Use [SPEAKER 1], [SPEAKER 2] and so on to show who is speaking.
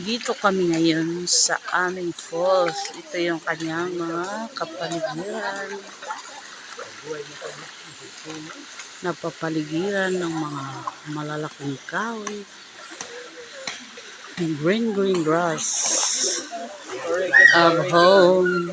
[SPEAKER 1] Dito kami ngayon sa aming falls. Ito yung kanyang mga kapaligiran. Napapaligiran ng mga malalaking kahoy. Green grass. Of home.